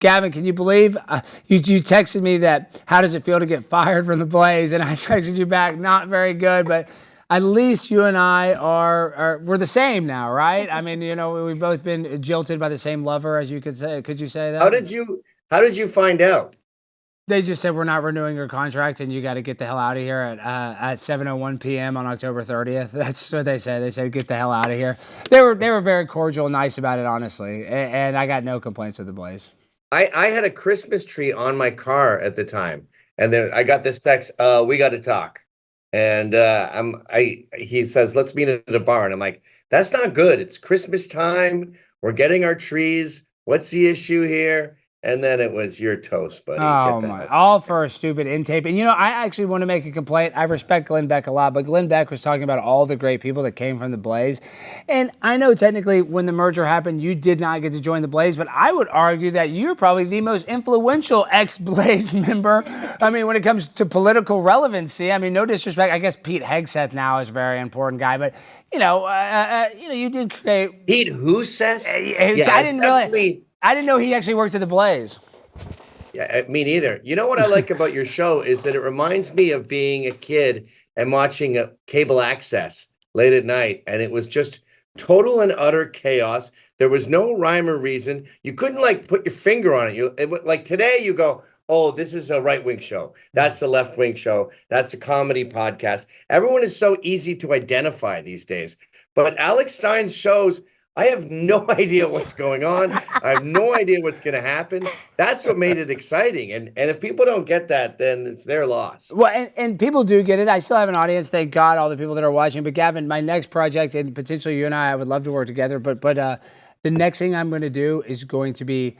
Gavin, can you believe you texted me that how does it feel to get fired from the Blaze? And I texted you back, not very good, but at least you and I we're the same now, right? I mean, we've both been jilted by the same lover, as you could say. Could you say that? How did you find out? They just said we're not renewing your contract and you got to get the hell out of here at 7:01 p.m. on October 30th. That's what they said. They said get the hell out of here. They were very cordial and nice about it, honestly, and I got no complaints with the Blaze. I had a Christmas tree on my car at the time, and then I got this text. We got to talk, and he says, let's meet at a bar, and I'm like, that's not good. It's Christmas time. We're getting our trees. What's the issue here? And then it was your toast, buddy. Oh, my. All for a stupid in-tape. And, I actually want to make a complaint. I respect Glenn Beck a lot, but Glenn Beck was talking about all the great people that came from the Blaze. And I know technically when the merger happened, you did not get to join the Blaze, but I would argue that you're probably the most influential ex-Blaze member. I mean, when it comes to political relevancy, I mean, no disrespect. I guess Pete Hegseth now is a very important guy, but, you did create... Pete who, Seth? I didn't know he actually worked at the Blaze. Yeah, me neither. You know what I like about your show is that it reminds me of being a kid and watching a cable access late at night, and it was just total and utter chaos. There was no rhyme or reason. You couldn't put your finger on it. Like today, you go, oh, this is a right-wing show. That's a left-wing show. That's a comedy podcast. Everyone is so easy to identify these days. But Alex Stein's shows, I have no idea what's going on. I have no idea what's going to happen. That's what made it exciting. And if people don't get that, then it's their loss. Well, and people do get it. I still have an audience. Thank God, all the people that are watching. But Gavin, my next project, and potentially you and I would love to work together. But the next thing I'm going to do is going to be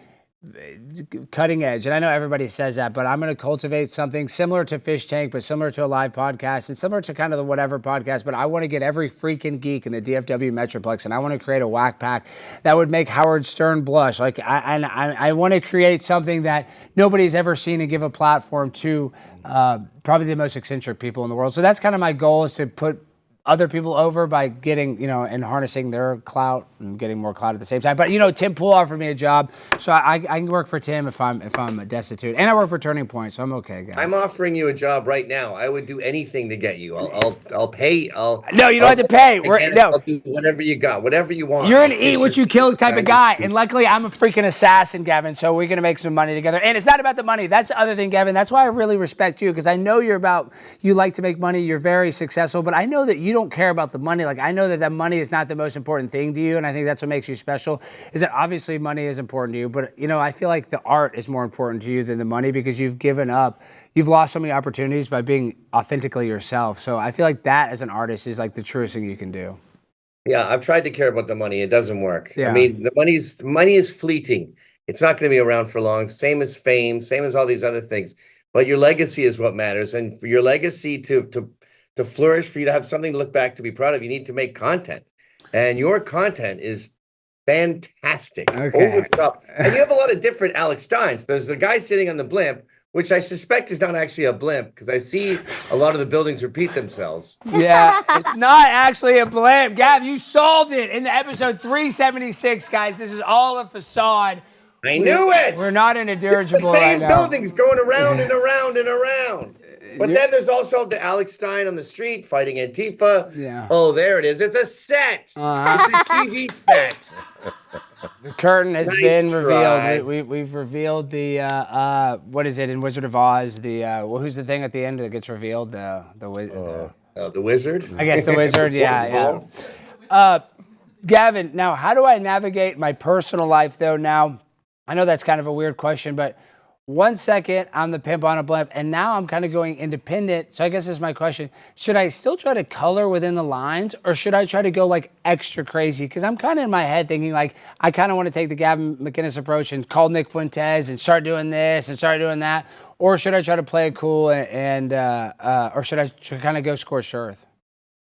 cutting edge. And I know everybody says that, but I'm going to cultivate something similar to Fish Tank, but similar to a live podcast and similar to kind of the whatever podcast. But I want to get every freaking geek in the DFW Metroplex, and I want to create a whack pack that would make Howard Stern blush. I want to create something that nobody's ever seen and give a platform to probably the most eccentric people in the world. So that's kind of my goal, is to put other people over by getting, and harnessing their clout and getting more clout at the same time. But, Tim Pool offered me a job, so I can work for Tim if I'm destitute. And I work for Turning Point, so I'm okay, guys. I'm offering you a job right now. I would do anything to get you. I'll pay. No, you don't have to pay. I'll do whatever you got, whatever you want. You're an eat what you kill type of guy. And luckily, I'm a freaking assassin, Gavin, so we're going to make some money together. And it's not about the money. That's the other thing, Gavin. That's why I really respect you, because I know you like to make money. You're very successful, but I know that you don't care about the money. I know that money is not the most important thing to you, and I think that's what makes you special, is that obviously money is important to you, but I feel like the art is more important to you than the money, because you've lost so many opportunities by being authentically yourself. So I feel like that as an artist is the truest thing you can do. Yeah, I've tried to care about the money. It doesn't work. Yeah. I mean, the money is fleeting. It's not going to be around for long. Same as fame, same as all these other things. But your legacy is what matters, and for your legacy to flourish, for you to have something to look back to be proud of, you need to make content. And your content is fantastic. Okay. Over the top. And you have a lot of different Alex Steins. There's the guy sitting on the Blimp, which I suspect is not actually a blimp, because I see a lot of the buildings repeat themselves. Yeah, it's not actually a blimp. Gav, you solved it in the episode 376, guys. This is all a facade. I knew it! We're not in a dirigible right now. The same buildings going around and around and around. But then there's also the Alex Stein on the street fighting Antifa. Yeah. Oh, there it is. It's a set. It's a TV set. The curtain has been revealed. We've revealed the what is it in Wizard of Oz? Who's the thing at the end that gets revealed? The wizard. I guess the wizard. Yeah. Gavin, now how do I navigate my personal life though? Now, I know that's kind of a weird question, but 1 second, I'm the pimp on a blimp, and now I'm kind of going independent. So I guess this is my question. Should I still try to color within the lines, or should I try to go extra crazy? Because I'm kind of in my head thinking I kind of want to take the Gavin McInnes approach and call Nick Fuentes and start doing this and start doing that. Or should I try to play it cool or should I kind of go scorched earth?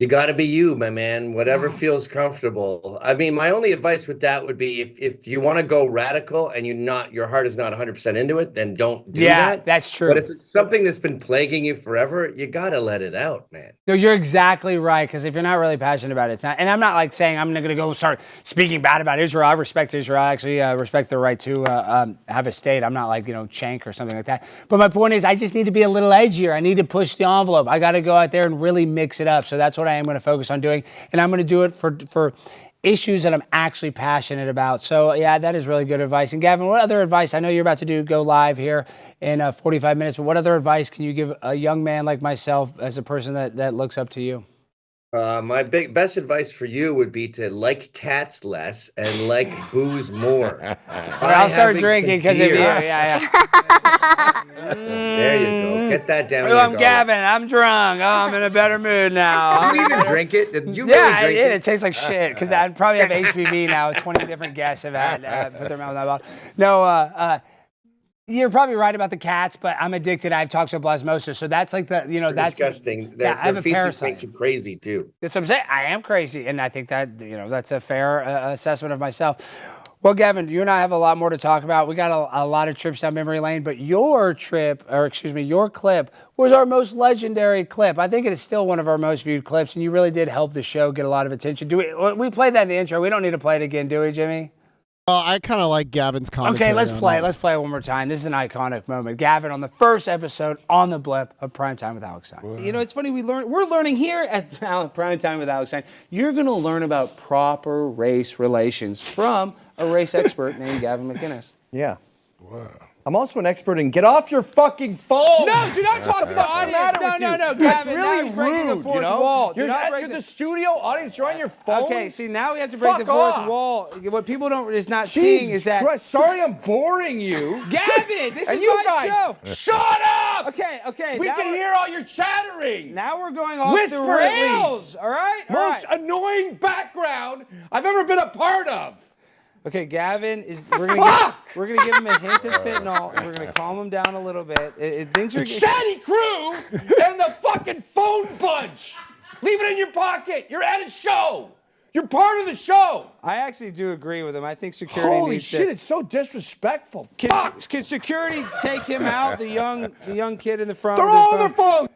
You got to be you, my man. Whatever feels comfortable. I mean, my only advice with that would be if you want to go radical and your heart is not 100% into it, then don't do that. That's true. But if it's something that's been plaguing you forever, you got to let it out, man. No, you're exactly right. Because if you're not really passionate about it, it's not. And I'm not like saying I'm going to go start speaking bad about Israel. I respect Israel. I actually respect their right to have a state. I'm not like, Cenk or something like that. But my point is, I just need to be a little edgier. I need to push the envelope. I got to go out there and really mix it up. So that's what I am going to focus on doing. And I'm going to do it for issues that I'm actually passionate about. So yeah, that is really good advice. And Gavin, what other advice? I know you're about to go live here in 45 minutes, but what other advice can you give a young man like myself as a person that looks up to you? My best advice for you would be to like cats less and like booze more. I'll start drinking because of you. Yeah. There you go. Get that down. Oh, I'm Gavin. I'm drunk. Oh, I'm in a better mood now. Did you even drink it? Did you really drink it? It tastes like shit because I probably have HPV now. 20 different guests have had put their mouth in that bottle. No, you're probably right about the cats, but I'm addicted. I have toxoplasmosis, so that's like the that's disgusting. I have a feces makes you crazy too. That's what I'm saying. I am crazy, and I think that that's a fair assessment of myself. Well, Gavin, you and I have a lot more to talk about. We got a lot of trips down memory lane, but your clip was our most legendary clip. I think it is still one of our most viewed clips, and you really did help the show get a lot of attention. We played that in the intro. We don't need to play it again, do we, Jimmy? I kind of like Gavin's commentary. Okay, let's play it. Let's play it one more time. This is an iconic moment. Gavin on the first episode on the Blimp of Primetime with Alex Stein. It's funny. We're learning here at Primetime with Alex Stein. You're going to learn about proper race relations from a race expert named Gavin McInnes. Yeah. Wow. I'm also an expert in get off your fucking phone. No, do not talk to the audience. No, Gavin, now he's breaking the fourth wall. You're the studio audience. You're on your phone. Okay, see, now we have to break the fourth wall. What people is not seeing is that. Sorry, I'm boring you. Gavin, this is my show. Shut up. Okay. We can hear all your chattering. Now we're going off the rails. All right. Most annoying background I've ever been a part of. Okay, Gavin we're gonna give him a hint of fentanyl, and we're gonna calm him down a little bit. Things are Chatty crew and the fucking phone bunch. Leave it in your pocket. You're at a show. You're part of the show. I actually do agree with him. I think security Holy needs shit, it's so disrespectful. Can security take him out? The young kid in the front. They're all on their phone.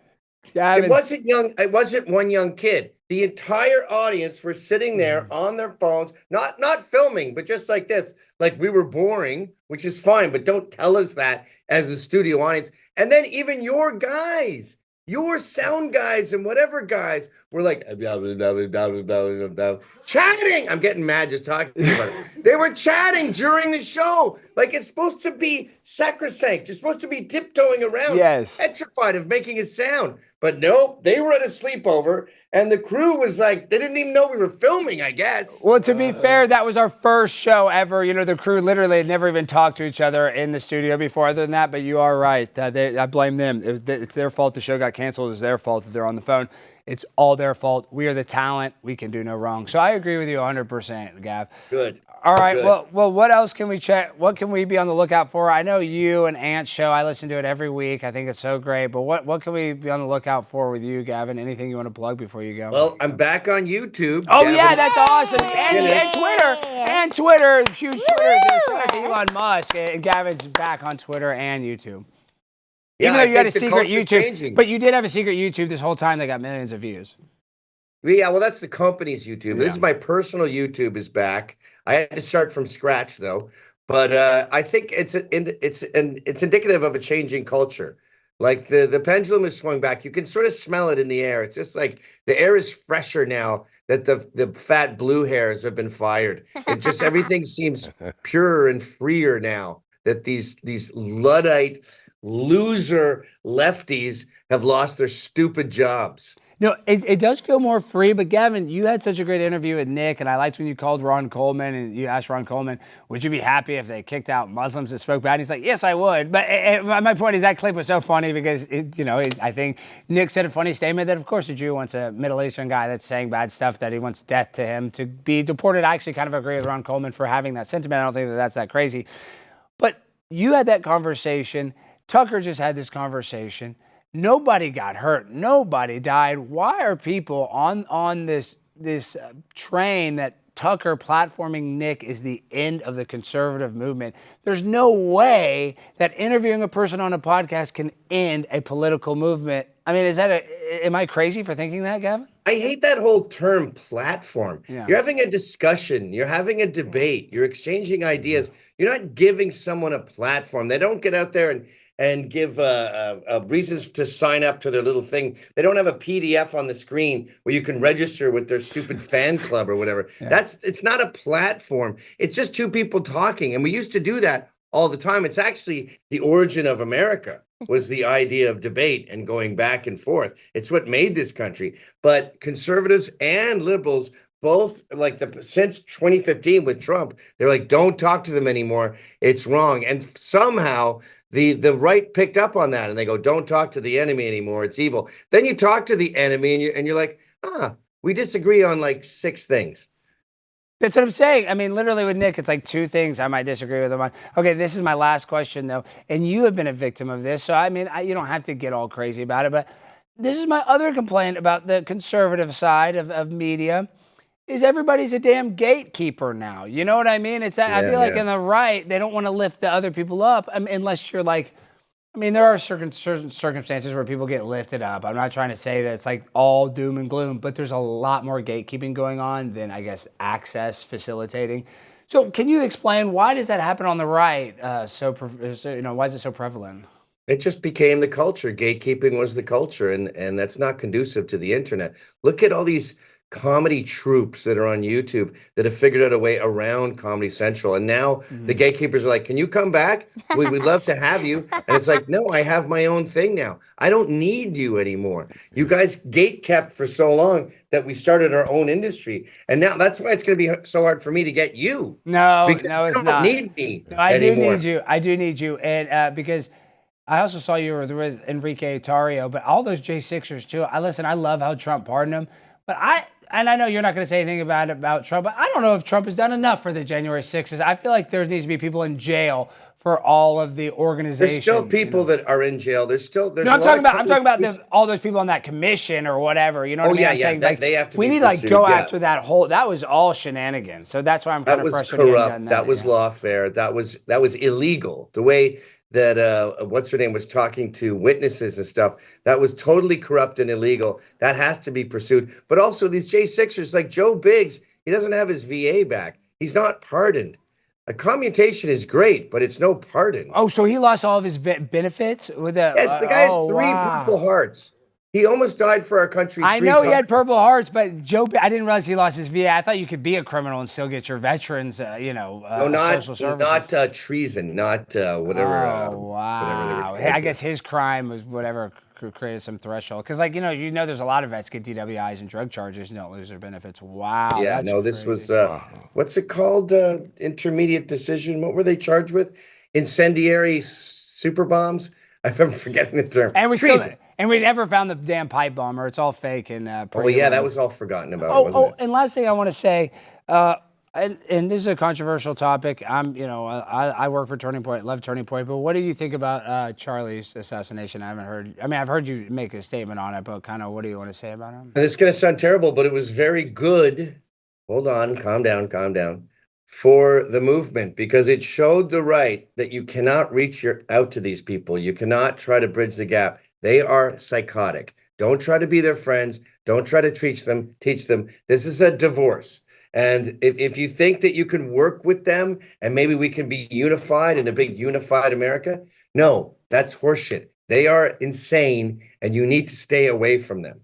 Gavin. It wasn't one young kid. The entire audience were sitting there on their phones, not filming, but just like this. Like we were boring, which is fine, but don't tell us that as the studio audience. And then even your guys, your sound guys and whatever guys were like chatting. I'm getting mad just talking about it. They were chatting during the show. Like it's supposed to be sacrosanct. You're supposed to be tiptoeing around, petrified of making a sound. But nope, they were at a sleepover, and the crew was like, they didn't even know we were filming, I guess. Well, to be fair, that was our first show ever. The crew literally had never even talked to each other in the studio before other than that, but you are right. I blame them. It's their fault the show got canceled. It's their fault that they're on the phone. It's all their fault. We are the talent. We can do no wrong. So I agree with you 100%, Gav. Good. All right. Good. Well, what else can we check? What can we be on the lookout for? I know you and Ant's show. I listen to it every week. I think it's so great. But what can we be on the lookout for with you, Gavin? Anything you want to plug before you go? Well, I'm back on YouTube. Oh, Gavin. yeah, that's awesome. And Twitter. Huge Twitter. Shout out to Elon Musk. And Gavin's back on Twitter and YouTube. Yeah, Even though you had a secret YouTube, changing. But you did have a secret YouTube this whole time that got millions of views. Yeah, well, that's the company's YouTube. Yeah. This is my personal YouTube is back. I had to start from scratch though, but I think it's indicative of a changing culture. Like the pendulum is swung back. You can sort of smell it in the air. It's just like the air is fresher now that the fat blue hairs have been fired. It just everything seems purer and freer now that these Luddite loser lefties have lost their stupid jobs. No, it does feel more free, but Gavin, you had such a great interview with Nick, and I liked when you called Ron Coleman and you asked Ron Coleman, would you be happy if they kicked out Muslims that spoke bad? And he's like, yes, I would. But my point is that clip was so funny because, I think Nick said a funny statement that, of course, a Jew wants a Middle Eastern guy that's saying bad stuff, that he wants death to him to be deported. I actually kind of agree with Ron Coleman for having that sentiment. I don't think that's that crazy. But you had that conversation. Tucker just had this conversation. Nobody got hurt. Nobody died. Why are people on this train that Tucker platforming Nick is the end of the conservative movement? There's no way that interviewing a person on a podcast can end a political movement. I mean, am I crazy for thinking that, Gavin? I hate that whole term platform. Yeah. You're having a discussion. You're having a debate. You're exchanging ideas. You're not giving someone a platform. They don't get out there and give reasons to sign up to their little thing. They don't have a PDF on the screen where you can register with their stupid fan club or whatever. Yeah. It's not a platform. It's just two people talking. And we used to do that all the time. It's actually the origin of America, was the idea of debate and going back and forth. It's what made this country. But conservatives and liberals both, since 2015 with Trump, they're like, don't talk to them anymore. It's wrong. And somehow the right picked up on that, and they go, don't talk to the enemy anymore. It's evil. Then you talk to the enemy and you're like, we disagree on like 6 things. That's what I'm saying. I mean, literally with Nick, it's like 2 things I might disagree with him on. Okay, this is my last question, though. And you have been a victim of this. So, I mean, you don't have to get all crazy about it. But this is my other complaint about the conservative side of media, is everybody's a damn gatekeeper now. You know what I mean? I feel like in the right, they don't want to lift the other people up unless you're like, I mean, there are certain circumstances where people get lifted up. I'm not trying to say that it's like all doom and gloom, but there's a lot more gatekeeping going on than, I guess, access facilitating. So can you explain, why does that happen on the right? Why is it so prevalent? It just became the culture. Gatekeeping was the culture, and that's not conducive to the internet. Look at all these comedy troupes that are on YouTube that have figured out a way around Comedy Central. And now the gatekeepers are like, can you come back? We'd love to have you. And it's like, no, I have my own thing now. I don't need you anymore. You guys gate kept for so long that we started our own industry. And now that's why it's going to be so hard for me to get you. No, it's you not. Don't need me I anymore. do need you. And because I also saw you were with Enrique Tarrio, but all those J6ers too. I love how Trump pardoned them. But I know you're not going to say anything about Trump, but I don't know if Trump has done enough for the January 6th. I feel like there needs to be people in jail for all of the organization. There's still people that are in jail. There's no, I'm talking about all those people on that commission or whatever. You know what I mean? Yeah, I'm saying, they have to. We need to go after that whole. That was all shenanigans. So that's why I'm kind of frustrated. Corrupt. That was lawfare. That was illegal. The way that what's her name was talking to witnesses and stuff, that was totally corrupt and illegal. That has to be pursued. But also these J6ers, like Joe Biggs, he doesn't have his VA back. He's not pardoned. A commutation is great, but it's no pardon. Oh, so he lost all of his benefits with that? Yes, the guy has 3 Purple Hearts. He almost died for our country. I know he had Purple Hearts, but I didn't realize he lost his VA. I thought you could be a criminal and still get your veterans, social services. Not treason, not whatever. Oh, wow. Whatever I guess his crime was whatever created some threshold. Because, there's a lot of vets get DWIs and drug charges and don't lose their benefits. Wow. Yeah, this was, what's it called? Intermediate decision. What were they charged with? Incendiary super bombs? I'm forgetting the term. And we never found the damn pipe bomber. It's all fake. And that was all forgotten about. Wasn't it? And last thing I want to say, and this is a controversial topic. I work for Turning Point, love Turning Point. But what do you think about Charlie's assassination? I haven't heard. I mean, I've heard you make a statement on it, but kind of what do you want to say about him? And it's going to sound terrible, but it was very good. Hold on, calm down. For the movement, because it showed the right that you cannot reach out to these people. You cannot try to bridge the gap. They are psychotic. Don't try to be their friends. Don't try to teach them. This is a divorce. And if you think that you can work with them and maybe we can be unified in a big unified America, no, that's horseshit. They are insane and you need to stay away from them.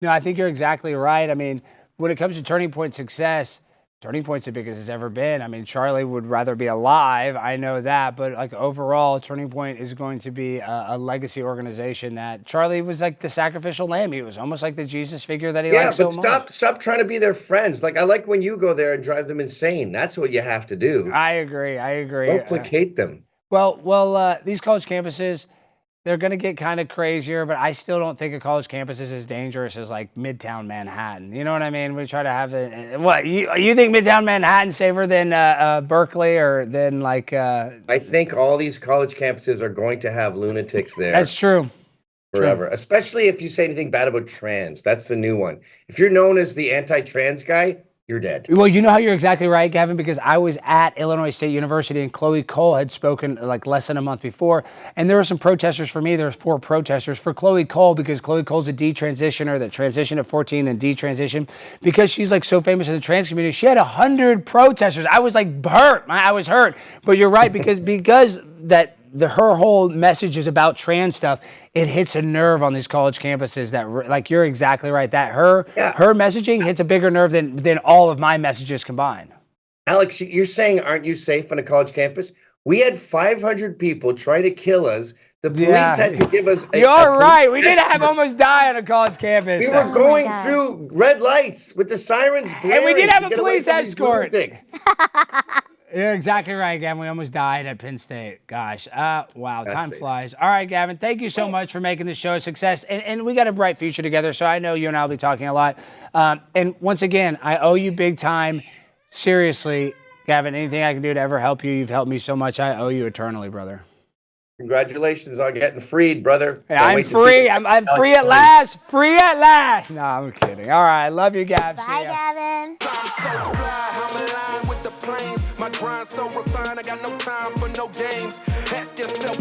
No, I think you're exactly right. I mean, when it comes to Turning Point success, Turning Point's the biggest it's ever been. I mean, Charlie would rather be alive. I know that. But overall, Turning Point is going to be a legacy organization that Charlie was like the sacrificial lamb. He was almost like the Jesus figure that he liked so much. Yeah, but stop trying to be their friends. I like when you go there and drive them insane. That's what you have to do. I agree. Don't placate them. Well, these college campuses, they're going to get kind of crazier, but I still don't think a college campus is as dangerous as Midtown Manhattan. You know what I mean? We try to have it. What, you think Midtown Manhattan's safer than Berkeley or than I think all these college campuses are going to have lunatics there. That's true. forever, especially if you say anything bad about trans. That's the new one. If you're known as the anti-trans guy, you're dead. Well, you know how you're exactly right, Gavin, because I was at Illinois State University and Chloe Cole had spoken like less than a month before. And there were some protesters for me. There were 4 protesters for Chloe Cole because Chloe Cole's a detransitioner that transitioned at 14 and detransitioned because she's like so famous in the trans community. She had 100 protesters. I was like hurt. I was hurt. But you're right, because that her whole message is about trans stuff. It hits a nerve on these college campuses that, like, you're exactly right. That her messaging hits a bigger nerve than all of my messages combined. Alex, you're saying, aren't you safe on a college campus? We had 500 people try to kill us. The police had to give us You're right. We did have almost die on a college campus. We were going through red lights with the sirens blaring. And we did have a to get away police from these escort. lunatics. You're exactly right, Gavin. We almost died at Penn State. Gosh. Wow. Time safe. flies. All right, Gavin. Thank you so much for making this show a success. And we got a bright future together, so I know you and I will be talking a lot. And once again, I owe you big time. Seriously, Gavin, anything I can do to ever help you, you've helped me so much. I owe you eternally, brother. Congratulations on getting freed, brother. Hey, I'm free. I'm free at last. Free at last. No, I'm kidding. All right. Love you, Gav. Bye, Gavin. My grind so refined, I got no time for no games. Ask yourself